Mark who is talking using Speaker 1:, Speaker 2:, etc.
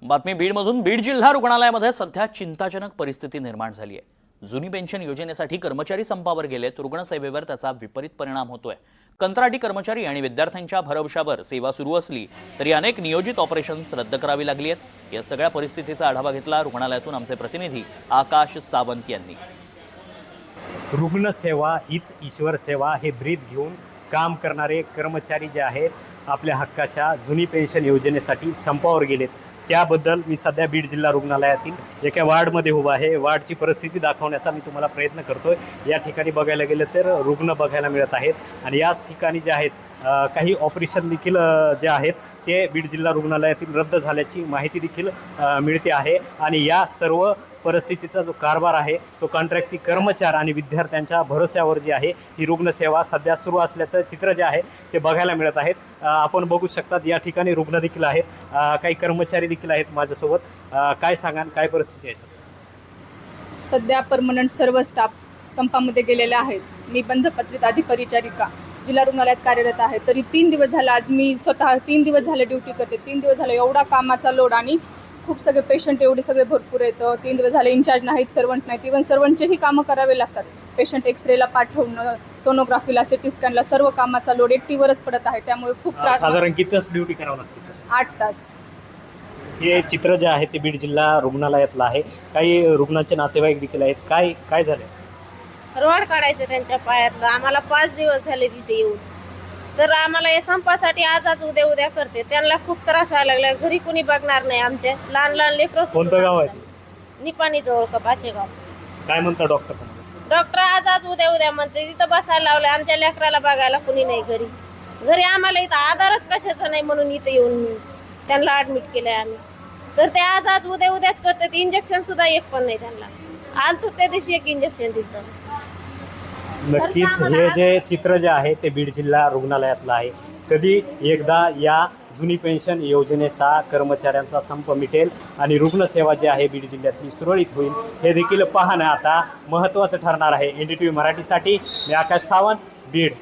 Speaker 1: बातमी बीडमधून। बीड जिल्हा रुग्णालयामध्ये सध्या चिंताजनक परिस्थिती निर्माण झाली आहे। जुनी पेन्शन योजनेसाठी कर्मचारी संपावर गेलेत। रुग्णसेवेवर त्याचा विपरीत परिणाम होतोय। कंत्राटी कर्मचारी आणि विद्यार्थ्यांच्या भरवशावर सेवा सुरू असली तरी अनेक नियोजित ऑपरेशन्स रद्द करावी लागली आहेत। या सगळ्या परिस्थितीचा आढावा घेतला रुग्णालयातून आमचे प्रतिनिधी आकाश सावंत यांनी।
Speaker 2: रुग्णसेवा हीच ईश्वर सेवा हे ब्रीद घेऊन काम करणारे कर्मचारी जे आहेत आपल्या हक्काच्या जुनी पेन्शन योजनेसाठी संपावर गेलेत। त्याबद्दल मी सध्या बीड जिल्हा रुग्णालयातील एका वार्डमध्ये उभा आहे। वार्डची परिस्थिती दाखवण्याचा मी तुम्हाला प्रयत्न करतोय। या ठिकाणी बघायला गेलं तर रुग्ण बघायला मिळत आहेत आणि याच ठिकाणी जे आहेत काही ऑपरेशन देखील जे आहेत ते बीड जिल्हा रुग्णालयातील रद्द झाल्याची माहिती देखील मिळते आहे। आणि या सर्व परिस्थितीचा जो कारभार आहे तो कॉन्ट्रॅक्टी कर्मचारी आणि विद्यार्थ्यांच्या भरोश्यावर जी आहे ही रुग्णसेवा सध्या सुरू असल्याचं चित्र जे आहे ते बघायला मिळत आहेत। आपण बघू शकतात या ठिकाणी रुग्ण देखील आहेत, काही कर्मचारी देखील आहेत माझ्यासोबत। काय सांगाल, काय परिस्थिती आहे
Speaker 3: सध्या परमनंट सर्व स्टाफ संपामध्ये गेलेले आहेत। मी बंधपत्रित अधिपरिचारिका जिल्हा रुग्णालयात कार्यरत आहे। तरी 3 दिवस झाले, आज मी स्वतः 3 दिवस झाले ड्युटी करते। 3 दिवस झाले एवढा कामाचा लोड आणि खूप सगळे पेशंट एवढे सगळे भरपूर येतं। 3 दिवस झाले इंचार्ज नाहीत, सर्वंट नाहीत। इव्हन सर्वंटचेही कामं करावे लागतात। पेशंट एक्सरेला पाठवणं, सोनोग्राफीला, सिटी स्कॅनला सर्व कामाचा लोड एकटीवरच पडत आहे। त्यामुळे खूप त्रास।
Speaker 2: साधारण किती तास ड्युटी करावं लागते?
Speaker 3: 8 तास।
Speaker 2: हे चित्र जे आहे ते बीड जिल्हा रुग्णालयातलं आहे। काही रुग्णांचे नातेवाईक देखील आहेत। काय झाले?
Speaker 4: रोड काढायचं त्यांच्या पायातलं। आम्हाला 5 दिवस झाले तिथे येऊन, तर आम्हाला या संपासाठी आज उद्या करते। त्यांना खूप त्रास व्हायला लागला। घरी कुणी बघणार नाही। आमचे लहान लेकरं।
Speaker 2: कोणतं गाव आहे?
Speaker 4: निपाणी जवळ का पाचेगाव।
Speaker 2: काय म्हणता डॉक्टर?
Speaker 4: डॉक्टर आज उद्या म्हणते। तिथं बसायला लावलं। आमच्या लेकराला बघायला कुणी नाही घरी आम्हाला इथं आधारच कशाचा नाही म्हणून इथं येऊन त्यांना ऍडमिट केलंय आम्ही। तर ते आज उद्याच करते। इंजेक्शन सुद्धा एक पण नाही त्यांना। आलतो त्या दिवशी एक इंजेक्शन दिलं।
Speaker 2: नक्कीच हे जे चित्र जे आहे ते बीड जिल्हा रुग्णालयातलं आहे। कधी एकदा या जुनी पेन्शन योजनेचा कर्मचाऱ्यांचा संप मिटेल आणि रुग्णसेवा जी आहे बीड जिल्ह्यातली सुरळीत होईल हे देखील पाहणं आता महत्त्वाचं ठरणार आहे। NDTV मराठीसाठी मी आकाश सावंत, बीड।